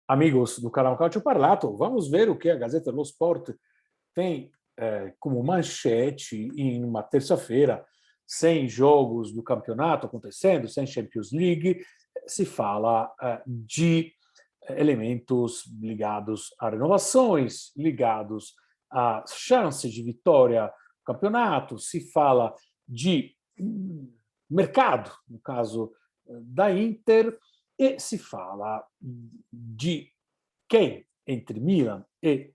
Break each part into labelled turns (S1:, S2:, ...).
S1: Amigos do canal Calcio Parlato, vamos ver o que a Gazeta dello Sport tem como manchete em uma terça-feira, sem jogos do campeonato acontecendo, sem Champions League, se fala de elementos ligados a renovações, ligados a chances de vitória no campeonato, se fala de mercado, no caso da Inter, e se fala de quem entre Milan e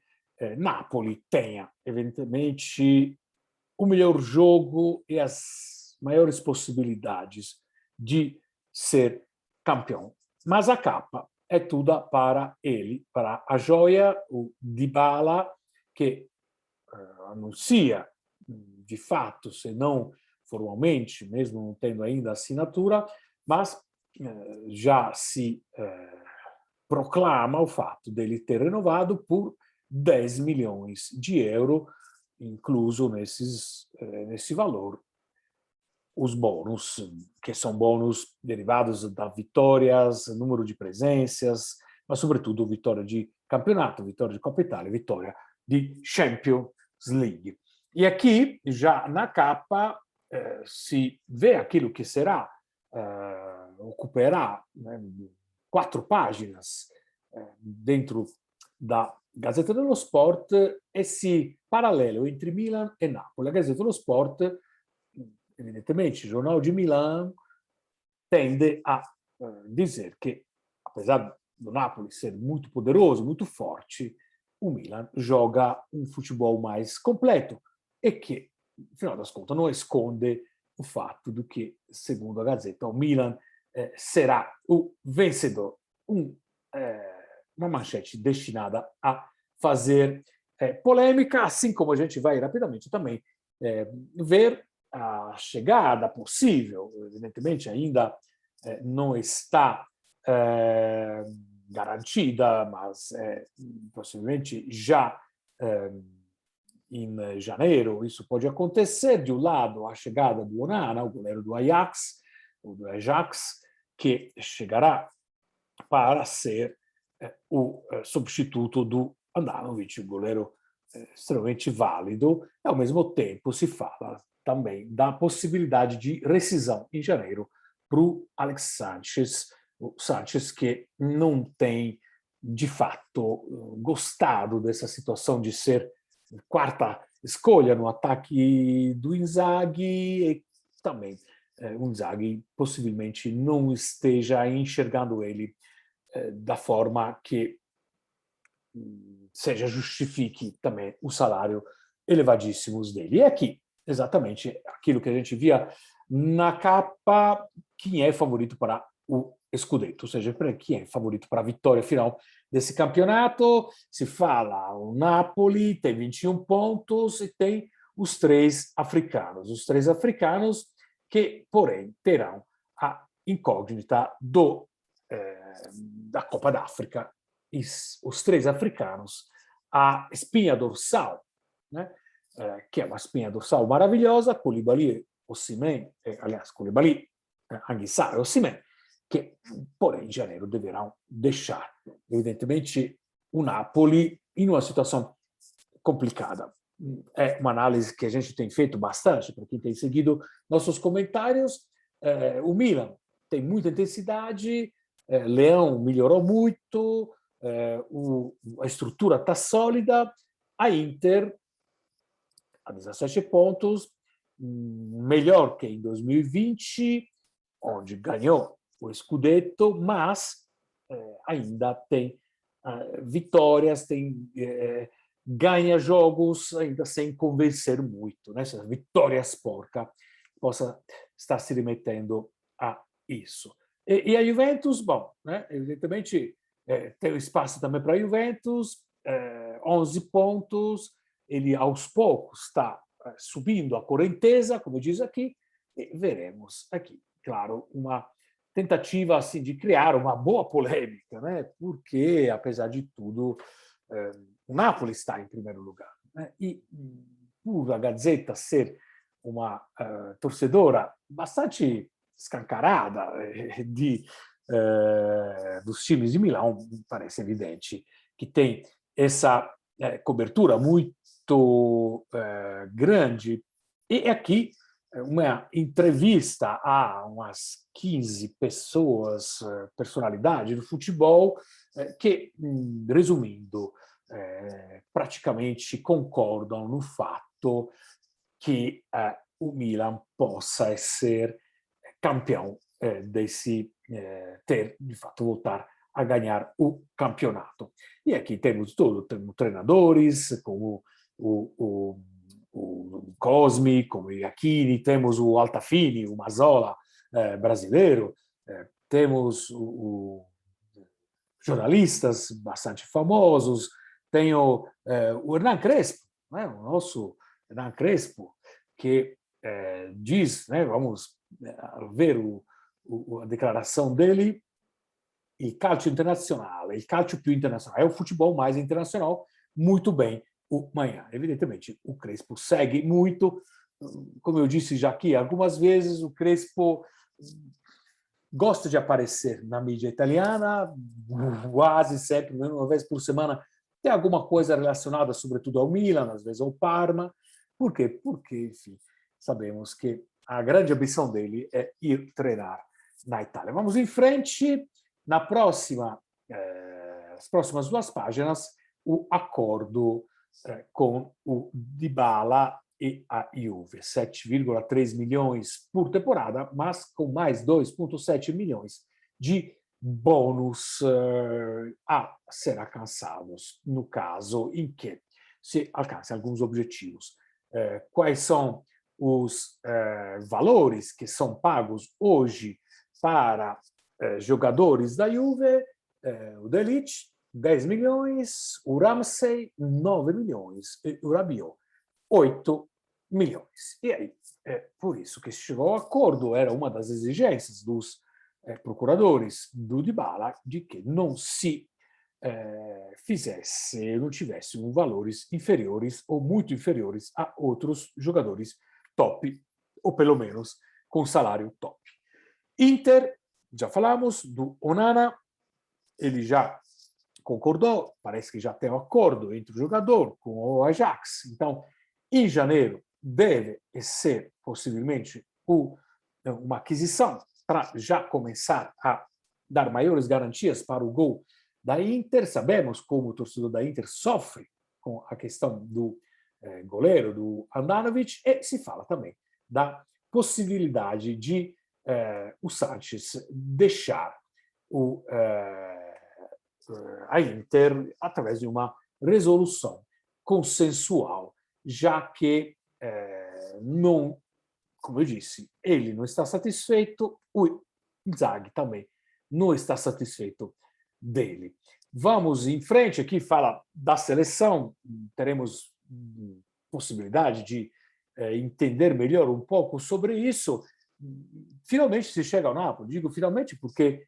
S1: Napoli tenha, evidentemente, o melhor jogo e as maiores possibilidades de ser campeão. Mas a capa é toda para ele, para a joia, o Dybala, que anuncia, de fato, se não formalmente, mesmo não tendo ainda assinatura, mas já se proclama o fato dele ter renovado por 10 milhões de euro, incluso nesse valor os bônus, que são bônus derivados das vitórias, número de presenças, mas sobretudo vitória de campeonato, vitória de Coppa Italia, vitória de Champions League. E aqui, já na capa, se vê aquilo que será, ocupará, né, 4 páginas dentro da Gazzetta dello Sport, esse paralelo entre Milan e Napoli. A Gazzetta dello Sport, evidentemente, o Jornal de Milão tende a dizer que, apesar do Napoli ser muito poderoso, muito forte, o Milan joga um futebol mais completo e que, no final das contas, não esconde o fato de que, segundo a Gazeta, o Milan será o vencedor. Uma manchete destinada a fazer polêmica, assim como a gente vai rapidamente também ver a chegada possível, evidentemente ainda não está garantida, mas possivelmente já em janeiro isso pode acontecer. De um lado, a chegada do Onana, o goleiro do Ajax, que chegará para ser o substituto do Andanovic, o goleiro extremamente válido. E, ao mesmo tempo, se fala também da possibilidade de rescisão em janeiro para o Alex Sanchez, o Sanchez que não tem, de fato, gostado dessa situação de ser quarta escolha no ataque do Inzaghi, e também o Inzaghi possivelmente não esteja enxergando ele da forma que seja justifique também o salário elevadíssimos dele. E aqui, exatamente aquilo que a gente via na capa, quem é favorito para o Scudetto, ou seja, quem é favorito para a vitória final desse campeonato. Se fala o Napoli, tem 21 pontos e tem os 3 africanos. Os 3 africanos que, porém, terão a incógnita da Copa d'África. Os 3 africanos, a espinha dorsal, né? Que é uma espinha dorsal maravilhosa, Koulibaly, Osimhen, aliás, Koulibaly, Anguissa e Osimhen, que, porém, em janeiro deverão deixar, evidentemente, o Napoli em uma situação complicada. É uma análise que a gente tem feito bastante, para quem tem seguido nossos comentários. O Milan tem muita intensidade, Leão melhorou muito, a estrutura está sólida, a Inter, a 17 pontos, melhor que em 2020, onde ganhou o Scudetto, mas ainda tem vitórias, ganha jogos ainda sem convencer muito, né? Essa vitória sporca possa estar se remetendo a isso. E a Juventus, bom, né? Evidentemente tem espaço também para a Juventus, 11 pontos, ele aos poucos está subindo a correnteza, como diz aqui, e veremos aqui, claro, uma tentativa assim de criar uma boa polêmica, né? Porque, apesar de tudo, o Napoli está em primeiro lugar, né? E por a Gazeta ser uma torcedora bastante escancarada de dos times de Milão, parece evidente que tem essa cobertura muito grande. E aqui, uma entrevista a umas 15 pessoas, personalidade do futebol, que, resumindo, praticamente concordam no fatto che o Milan possa essere campeão ter, de fato, voltar a ganhar o campeonato. E aqui temos tudo, temos treinadores como o Cosmi, como o Iachini, temos o Altafini, o Mazzola brasileiro, temos jornalistas bastante famosos, tem o Hernan Crespo, né, o nosso Hernan Crespo, que diz, né, vamos ver a declaração dele, il calcio internazionale, il calcio più internazionale, é o futebol mais internacional, muito bem o manhã. Evidentemente, o Crespo segue muito, como eu disse já aqui algumas vezes, o Crespo gosta de aparecer na mídia italiana, quase sempre, uma vez por semana, tem alguma coisa relacionada, sobretudo, ao Milan, às vezes ao Parma. Por quê? Porque, enfim, sabemos que a grande ambição dele é ir treinar na Itália. Vamos em frente. As próximas duas páginas, o acordo com o Dybala e a Juve. 7,3 milhões por temporada, mas com mais 2,7 milhões de bônus a ser alcançados, no caso em que se alcancem alguns objetivos. Quais são os valores que são pagos hoje para jogadores da Juve? O De Ligt, 10 milhões, o Ramsey, 9 milhões, e o Rabiot, 8 milhões. E aí, por isso que se chegou ao acordo, era uma das exigências dos procuradores do Dybala, de que não se não tivesse valores inferiores ou muito inferiores a outros jogadores top, ou pelo menos com salário top. Inter, já falamos do Onana, ele já concordou, parece que já tem um acordo entre o jogador com o Ajax. Então, em janeiro, deve ser possivelmente uma aquisição para já começar a dar maiores garantias para o gol da Inter. Sabemos como o torcedor da Inter sofre com a questão do goleiro, do Handanovic, e se fala também da possibilidade de o Sánchez deixar a Inter através de uma resolução consensual, já que não, como eu disse, ele não está satisfeito, o Inzaghi também não está satisfeito dele. Vamos em frente, aqui fala da seleção, teremos possibilidade de entender melhor um pouco sobre isso. Finalmente se chega ao Napoli, digo finalmente porque,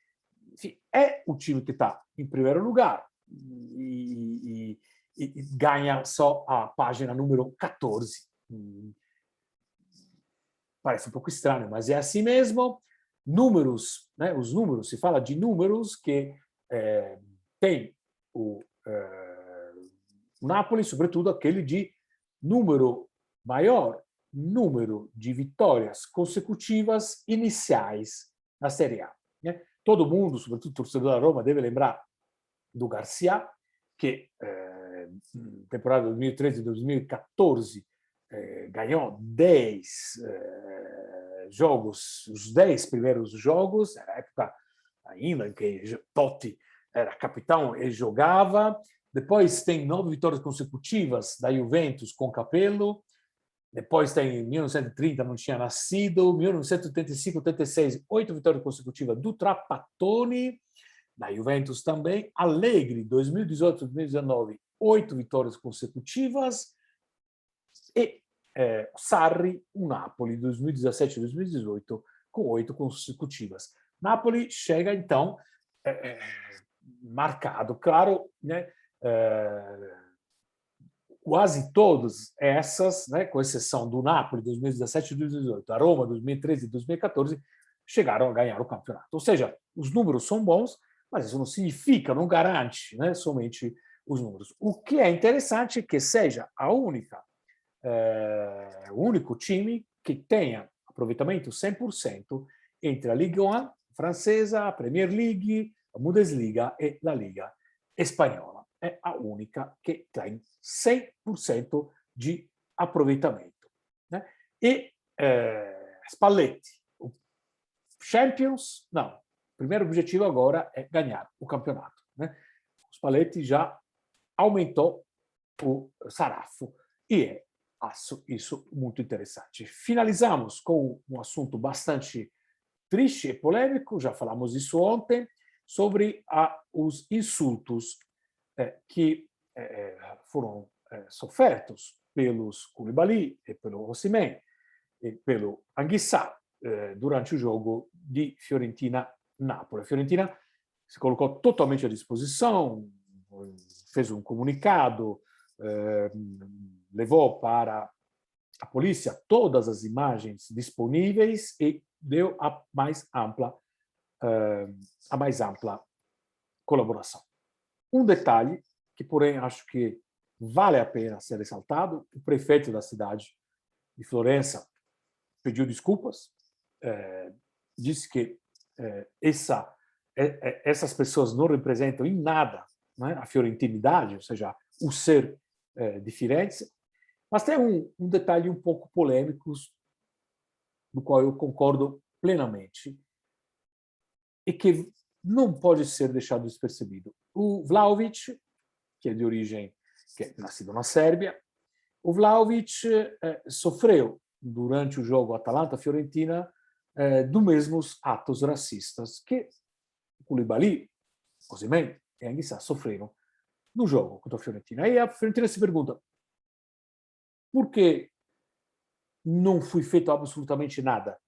S1: enfim, é o time que está em primeiro lugar e ganha só a página número 14. Parece um pouco estranho, mas é assim mesmo. Números, né? Os números, se fala de números que tem o Napoli, sobretudo aquele de maior número de vitórias consecutivas iniciais na Série A. Né? Todo mundo, sobretudo o torcedor da Roma, deve lembrar do Garcia, que na temporada 2013-2014 ganhou 10 jogos, os 10 primeiros jogos, na época ainda em que Totti era capitão e jogava. Depois tem 9 vitórias consecutivas da Juventus com Capello. Depois tem 1930, não tinha nascido. 1985-86, 8 vitórias consecutivas do Trapattoni. Na Juventus também. Allegri, 2018-2019, 8 vitórias consecutivas. E Sarri, o Napoli, 2017-2018, com 8 consecutivas. Napoli chega, então, marcado, claro, né? Quase todas essas, né, com exceção do Napoli 2017 e 2018, a Roma 2013 e 2014, chegaram a ganhar o campeonato. Ou seja, os números são bons, mas isso não significa, não garante, né, somente os números. O que é interessante é que seja o único time que tenha aproveitamento 100% entre a Ligue 1 francesa, a Premier League, a Bundesliga e a Liga espanhola. É a única que tem 100% de aproveitamento. Né? E Spalletti, o Champions, não. O primeiro objetivo agora é ganhar o campeonato. Né? O Spalletti já aumentou o sarrafo e acho isso muito interessante. Finalizamos com um assunto bastante triste e polêmico, já falamos isso ontem, sobre os insultos que foram sofridos pelos Koulibaly e pelo Osimhen e pelo Anguissa durante o jogo de Fiorentina-Napoli. A Fiorentina se colocou totalmente à disposição, fez um comunicado, levou para a polícia todas as imagens disponíveis e deu a mais ampla colaboração. Um detalhe que, porém, acho que vale a pena ser ressaltado: o prefeito da cidade de Florença pediu desculpas, disse que essas pessoas não representam em nada, né, a fiorentinidade, ou seja, o ser de Firenze. Mas tem um detalhe um pouco polêmico, do qual eu concordo plenamente, e que não pode ser deixado despercebido. O Vlahovic, que é de origem, que é nascido na Sérvia, o Vlahovic sofreu, durante o jogo Atalanta-Fiorentina, dos mesmos atos racistas que Koulibaly, Osimhen e Anguissa sofreram no jogo contra a Fiorentina. Aí a Fiorentina se pergunta: por que não foi feito absolutamente nada?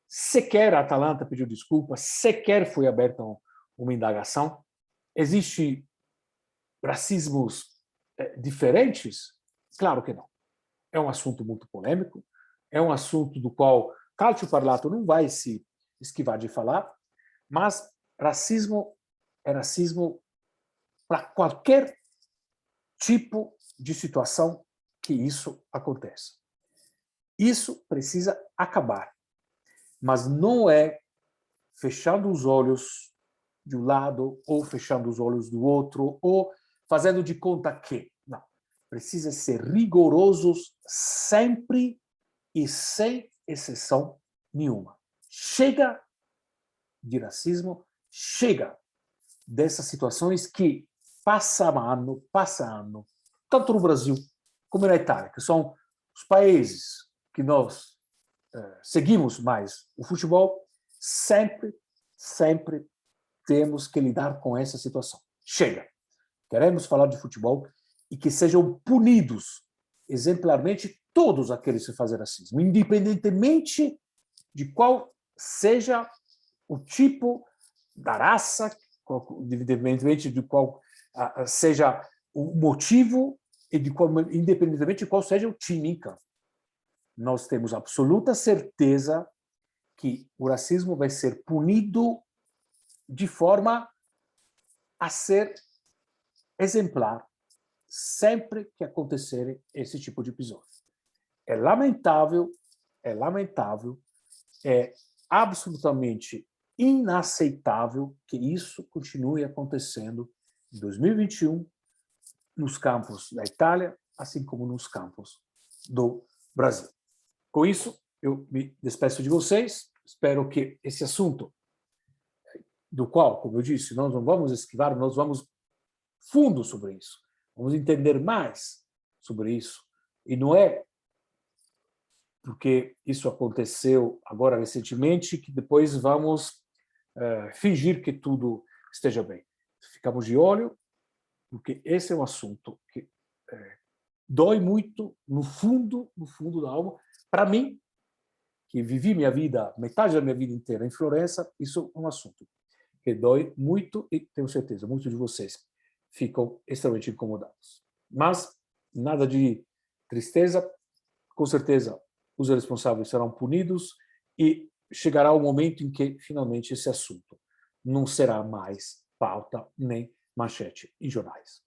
S1: Sequer a Atalanta pediu desculpa, sequer foi aberta uma indagação. Existem racismos diferentes? Claro que não. É um assunto muito polêmico, é um assunto do qual Calcio Parlato não vai se esquivar de falar, mas racismo é racismo para qualquer tipo de situação que isso aconteça. Isso precisa acabar, mas não é fechando os olhos de um lado ou fechando os olhos do outro ou fazendo de conta que. Não. Precisa ser rigorosos sempre e sem exceção nenhuma. Chega de racismo, chega dessas situações que passa ano, tanto no Brasil como na Itália, que são os países que nós seguimos mais o futebol, sempre temos que lidar com essa situação. Chega. Queremos falar de futebol e que sejam punidos exemplarmente todos aqueles que fazem racismo, independentemente de qual seja o tipo da raça, independentemente de qual seja o motivo e independentemente de qual seja o time em campo. Nós temos absoluta certeza que o racismo vai ser punido de forma a ser exemplar sempre que acontecer esse tipo de episódio. É lamentável, é absolutamente inaceitável que isso continue acontecendo em 2021 nos campos da Itália, assim como nos campos do Brasil. Com isso, eu me despeço de vocês. Espero que esse assunto, do qual, como eu disse, nós não vamos esquivar, nós vamos fundo sobre isso. Vamos entender mais sobre isso. E não é porque isso aconteceu agora recentemente que depois vamos fingir que tudo esteja bem. Ficamos de olho, porque esse é um assunto que dói muito no fundo da alma. Para mim, que vivi metade da minha vida inteira em Florença, isso é um assunto que dói muito e tenho certeza, muitos de vocês ficam extremamente incomodados. Mas nada de tristeza, com certeza os responsáveis serão punidos e chegará o momento em que finalmente esse assunto não será mais pauta nem manchete em jornais.